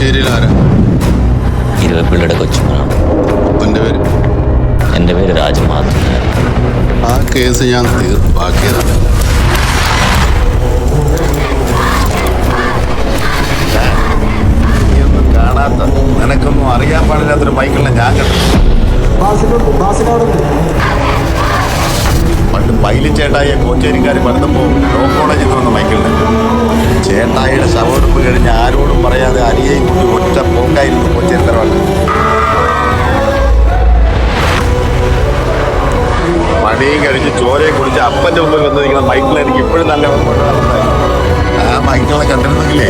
തലശ്ശേരിയിൽ ആരാ? ഇരുവപ്പിള്ളിയുടെ കൊച്ചുമോനാണ്. അപ്പൻ്റെ പേര്? എൻ്റെ പേര് രാജമാധവൻ. ആ കേസ് ഞാൻ തീർപ്പാക്കിയതാണ്. നീയൊന്നും കാണാത്ത, നിനക്കൊന്നും അറിയാൻ പാടില്ലാത്തൊരു മൈക്കിളിനെ ഞാൻ കണ്ടു. പണ്ട് പൈലി ചേട്ടായിയെ കോച്ചേരിക്കാർ പണിതപ്പോൾ ലോ കോളേജിൽ നിന്ന് വന്ന മൈക്കിളിനെ. ചേട്ടായിയുടെ ശവമെടുപ്പ് കഴിഞ്ഞ് ആരോടും പറയാതെ അരിയെയും കൂട്ടി ഒറ്റ പോക്കായിരുന്നു കോച്ചേരി തറവാട്ട്. പണിയും കഴിച്ച് ചോരയും കുടിച്ച് അപ്പൻ്റെ മുമ്പിൽ വന്നിരിക്കുന്ന മൈക്കിൾ എനിക്ക് ഇപ്പോഴും നല്ല ഓർമ്മ. ആ മൈക്കിളിനെ കണ്ടിരുന്നെങ്കിലേ